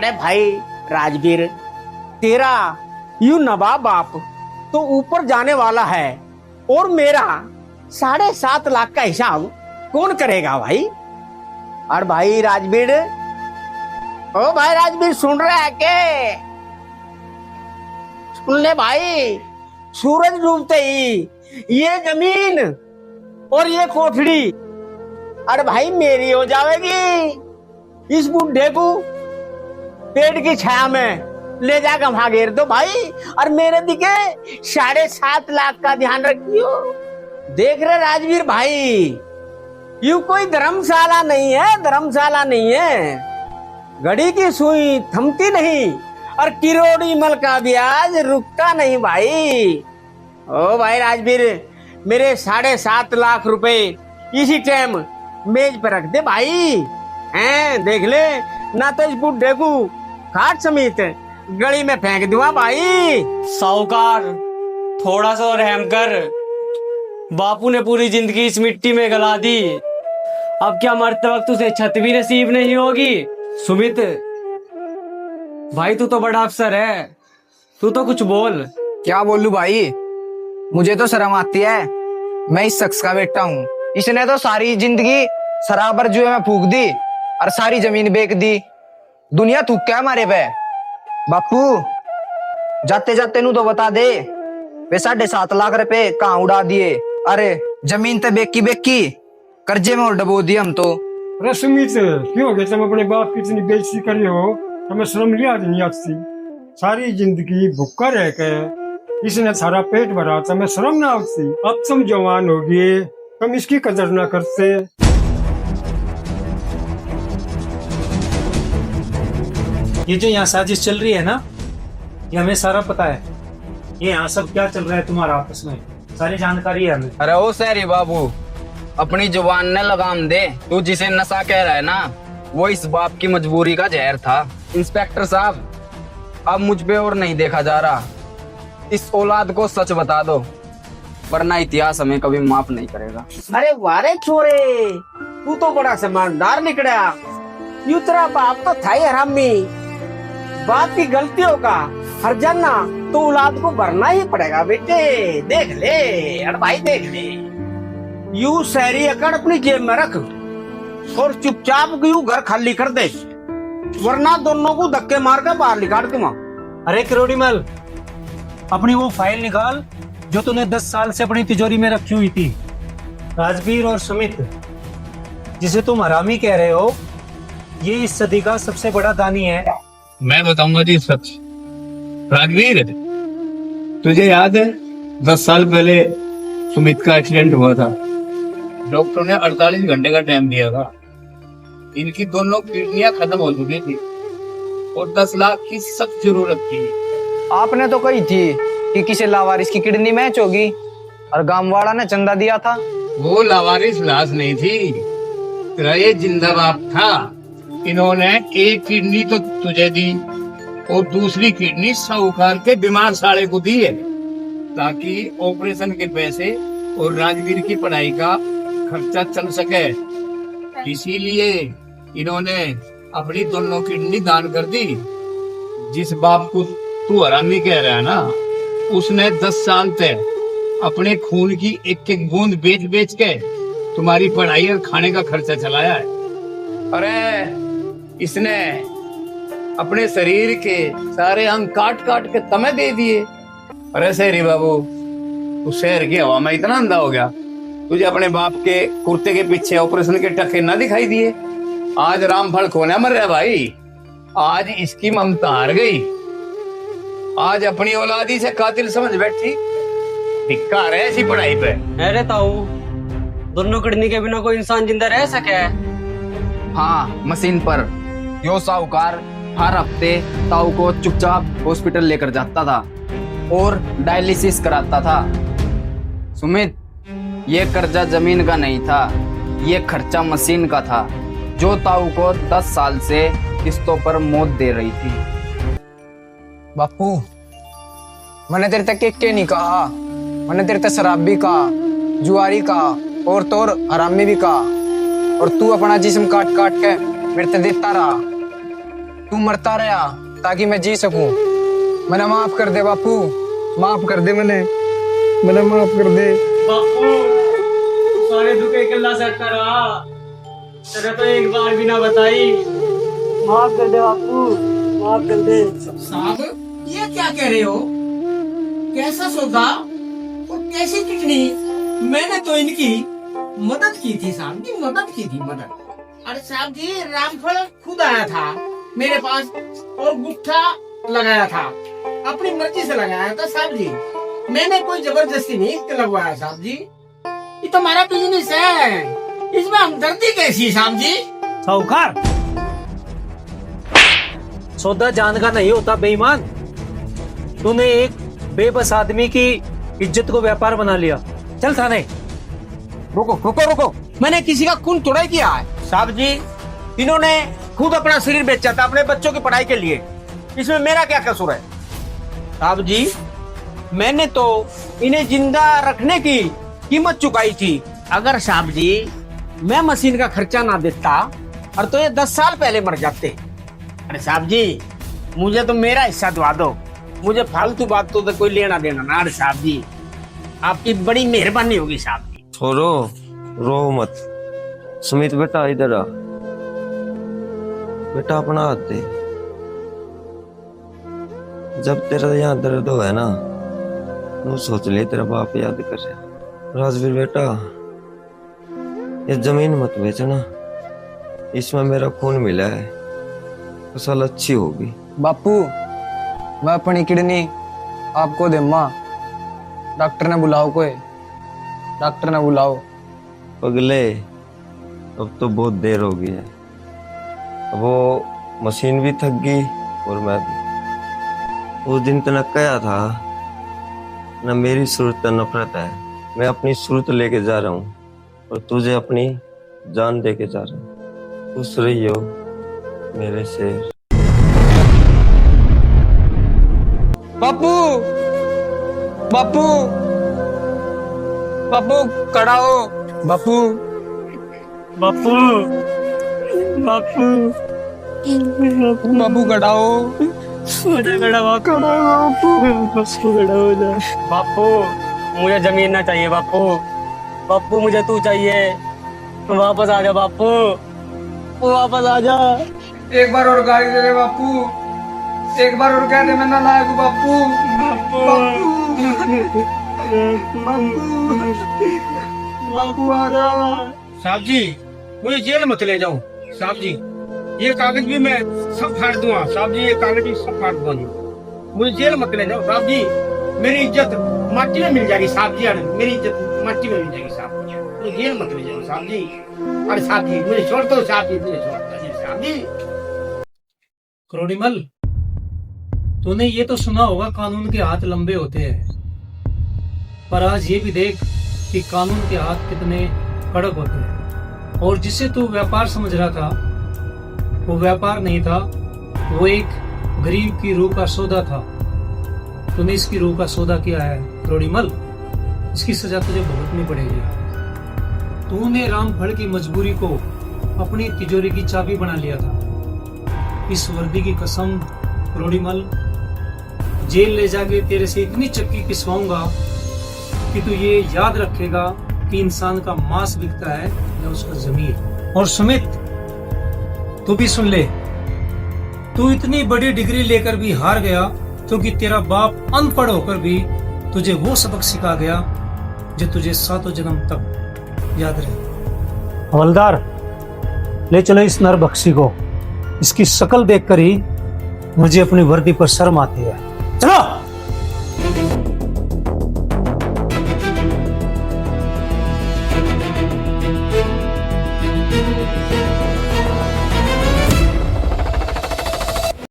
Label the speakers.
Speaker 1: अरे भाई राजवीर, तेरा यू नवाब बाप तो ऊपर जाने वाला है और मेरा 7.5 लाख का हिसाब कौन करेगा भाई? और भाई राजवीर, ओ भाई राजवीर, सुन रहा है के? सुन ले भाई, सूरज डूबते ही ये जमीन और ये कोठड़ी अरे भाई मेरी हो जाएगी। इस बुढ़े को पेड़ की छाया में ले जाकर वहां घेर दो भाई, और मेरे दिखे 7.5 लाख का ध्यान रखियो। देख रहे राजवीर भाई, यू कोई धर्मशाला नहीं है, धर्मशाला नहीं है। घड़ी की सुई थमती नहीं और किरोड़ी मल का ब्याज रुकता नहीं भाई। ओ भाई राजवीर, मेरे 7.5 लाख रुपए इसी टाइम मेज पर रख दे भाई। हैं देख ले, ना तो इस बुढ़े को खाट समेत गली में फेंक दूंगा भाई।
Speaker 2: साहूकार, थोड़ा सा रहम कर। बापू ने पूरी जिंदगी इस मिट्टी में गला दी, अब क्या मरते वक्त उसे छत भी नसीब नहीं होगी। सुमित भाई, तू तो बड़ा अफसर है, तू तो कुछ बोल।
Speaker 3: क्या बोलूं भाई, मुझे तो शर्म आती है। मैं इस शख्स का बेटा हूँ, इसने तो सारी जिंदगी शराब जुए में फूक दी और सारी जमीन बेच दी। दुनिया थूक क्या हमारे पे? बापू जाते जाते नू तो बता दे, वे 7.5 लाख रुपए कहाँ उड़ा दिए? अरे जमीन तो बेकी कर्जे में और डबो दिए हम तो।
Speaker 4: सुमित, क्यों हो गया? तुम अपने बाप की इतनी बेइज्जती करी हो, तुम्हें शर्म लिया नहीं आती? सारी जिंदगी भूखा रह के इसने सारा पेट भरा, तुम्हें शर्म ना आती? अब तुम जवान हो गए, तुम इसकी कदर ना करते।
Speaker 5: ये जो यहाँ साजिश चल रही है ना, ये हमें सारा पता है। ये यहाँ सब क्या चल रहा है तुम्हारा आपस में, सारी जानकारी है हमें।
Speaker 3: अरे ओ सहरी बाबू, अपनी जुबान ने लगाम दे। तू जिसे नशा कह रहा है ना, वो इस बाप की मजबूरी का जहर था। इंस्पेक्टर साहब, अब मुझ पे और नहीं देखा जा रहा। इस औलाद को सच बता दो, वरना इतिहास हमें कभी माफ नहीं करेगा।
Speaker 1: अरे वारे छोरे, तू तो बड़ा समझदार निकला। यू तेरा बाप तो था ही हरामी। बाप की गलतियों का हर्जाना तो औलाद को भरना ही पड़ेगा बेटे। देख ले, अरे भाई देख ले, यू शहरी अकड़ अपनी जेब में रख और चुपचाप यू घर खाली कर दे, वरना दोनों को धक्के मार कर बाहर निकाल दूंगा।
Speaker 5: अरे करोड़ी मल, अपनी वो फाइल निकाल जो तूने 10 साल से अपनी तिजोरी में रखी हुई थी। राजवीर और सुमित, जिसे तुम हरामी कह रहे हो, ये इस सदी का सबसे बड़ा दानी है।
Speaker 6: मैं बताऊंगा जी सच। राजवीर, तुझे याद है 10 साल पहले सुमित का एक्सीडेंट हुआ था? डॉक्टर ने 48 घंटे का टाइम दिया था। इनकी दोनों किडनियां खत्म हो चुकी थी और 10 लाख की सख्त जरूरत थी।
Speaker 3: आपने तो कही थी कि किसी लावारिस की किडनी मैच होगी और गांव वाला ने चंदा दिया था।
Speaker 6: वो लावारिस लाश नहीं थी, तेरा ये जिंदा बाप था। इन्होंने एक किडनी तो तुझे दी और दूसरी किडनी साहूकार के बीमार साले को दी है, ताकि ऑपरेशन के पैसे और राजवीर की पढ़ाई का खर्चा चल सके। इसीलिए इन्होंने अपनी दोनों किडनी दान कर दी। जिस बाप को तू हरामी कह रहा है ना, उसने 10 साल तक अपने खून की एक एक बूंद बेच बेच के तुम्हारी पढ़ाई और खाने का खर्चा चलाया है। अरे इसने अपने शरीर के सारे अंग काट काट के तुम्हें दे दिए। अरे शहरी बाबू, तू शहर की हवा में इतना अंधा हो गया, तुझे अपने बाप के कुर्ते के पीछे ऑपरेशन के टके ना दिखाई दिए? आज रामफल खोने मर रहा भाई। आज इसकी ममता हार गई, आज अपनी औलादी से कातिल समझ बैठी। धिक्कार है ऐसी पढ़ाई पे।
Speaker 2: अरे ताऊ, दोनों किडनी के बिना कोई इंसान जिंदा रह सके?
Speaker 3: हाँ, मशीन पर। यो साहूकार हर हफ्ते ताऊ को चुपचाप हॉस्पिटल लेकर जाता था और डायलिसिस कराता था। सुमित, ये कर्जा जमीन का नहीं था, ये खर्चा मशीन का था, जो ताऊ को 10 साल से किस्तों पर मौत दे रही थी। बापू, मैंने तेरे तक के नहीं कहा, मैंने तेरे तक शराब भी कहा, जुआरी कहा और तोर हरामी भी कहा, और तू अपना जिस्म काट काट के मेरे ते देता रहा। तू मरता रहा ताकि मैं जी सकूं। मैंने माफ कर दे बापू, माफ कर दे, मैंने माफ कर दे।
Speaker 2: बापू सारे दुखे कल्ला सेट करा, तेरे तो एक बार भी ना बताई। माफ कर दे बापू, माफ कर दे।
Speaker 1: साहब ये क्या कह रहे हो? कैसा सौदा और कैसी चिकनी? मैंने तो इनकी मदद की थी साहब जी, मदद की थी, मदद। अरे साहब जी रामफल खुद आया था मेरे पास और गुट्ठा लगाया था, अपनी मर्जी से लगाया था साहब जी। मैंने कोई जबरदस्ती नहीं लगवाया साहब जी, ये तो हमारा बिजनेस है, इसमें हमदर्दी कैसी है साहब जी?
Speaker 5: साहूकार, सौदा जान का नहीं होता बेईमान। तूने एक बेबस आदमी की इज्जत को व्यापार बना लिया। चल थाने।
Speaker 1: रुको रुको रुको, मैंने किसी का खून थोड़ा ही किया है साहब जी। इन्होंने खुद अपना शरीर बेचा था अपने बच्चों की पढ़ाई के लिए, इसमें मेरा क्या कसूर है साहब जी? मैंने तो इन्हें जिंदा रखने की कीमत चुकाई थी। अगर साहब जी मैं मशीन का खर्चा ना देता और तो ये 10 साल पहले मर जाते। अरे साहब जी मुझे तो मेरा हिस्सा दवा दो, मुझे फालतू बात तो कोई लेना देना ना। अरे साहब जी आपकी बड़ी मेहरबानी होगी साहब जी।
Speaker 7: छोरो रो मत। सुमित बेटा इधर आ, बेटा अपना हाथ दे। जब तेरा यहाँ दर्द हो है ना, तू सोच ले तेरा बाप याद कर रहा। राजवीर बेटा ये जमीन मत बेचना, इसमें मेरा खून मिला है, फसल अच्छी होगी।
Speaker 3: बापू मैं अपनी किडनी आपको दे माँ। डॉक्टर ने बुलाओ, कोई डॉक्टर ने बुलाओ।
Speaker 7: पगले अब तो बहुत देर हो गई है, वो मशीन भी थक गई और मैं भी। उस दिन तने कहा था ना मेरी सूरत तो नफरत है, मैं अपनी सूरत लेके जा रहा हूँ और तुझे अपनी जान दे के जा रहा हूँ। खुश रहियो मेरे शेर।
Speaker 3: बापू बापू बापू खड़ा हो। बापू
Speaker 2: बापू बापू
Speaker 3: बापू खड़ा हो।
Speaker 2: बापू मुझे जमीन ना चाहिए बापू, बापू मुझे तू चाहिए। वापस आ जा बापू, वापस आ जा।
Speaker 3: एक बार और गाड़ी दे दे बापू, एक बार और कह दे मैं ना लायक हूँ बापू। बापू आ जा।
Speaker 1: साहब जी मुझे जेल मत ले जाओ साहब जी, ये कागज भी मैं सब फाड़ दूंगा साहब जी, ये कागज भी सब फाड़ दूंगा। मुझे जेल मत ले जाओ साहब जी, मेरी इज्जत माटी में मिल जाएगी साहब जी। अरे मेरी इज्जत माटी में मिल जाएगी साहब जी, मुझे जेल मत ले जाओ साहब जी। अरे साहब जी मुझे छोड़ दो साहब जी, मुझे छोड़ दो साहब जी।
Speaker 5: क्रोडीमल, तूने ये तो सुना होगा कानून के हाथ लंबे होते हैं, पर आज ये भी देख कि कानून के हाथ कितने कड़क होते हैं। और जिसे तू व्यापार समझ रहा था वो व्यापार नहीं था, वो एक गरीब की रूह का सौदा था। तूने इसकी रूह का सौदा किया है क्रोडीमल, इसकी सजा तुझे भुगतनी पड़ेगी। तूने रामफल की मजबूरी को अपनी तिजोरी की चाबी बना लिया था। इस वर्दी की कसम क्रोडीमल, जेल ले जाके तेरे से इतनी चक्की पिसवाऊंगा कि तू ये याद रखेगा कि इंसान का मांस बिकता है या उसका जमीर। और सुमित तू भी सुन ले, तू इतनी बड़ी डिग्री लेकर भी हार गया क्योंकि तेरा बाप अनपढ़ होकर भी तुझे वो सबक सिखा गया जो तुझे 7 जन्म तक याद रहे। हवलदार, ले चलो इस नरबख्शी को, इसकी शक्ल देखकर ही मुझे अपनी वर्दी पर शर्म आती है। चलो।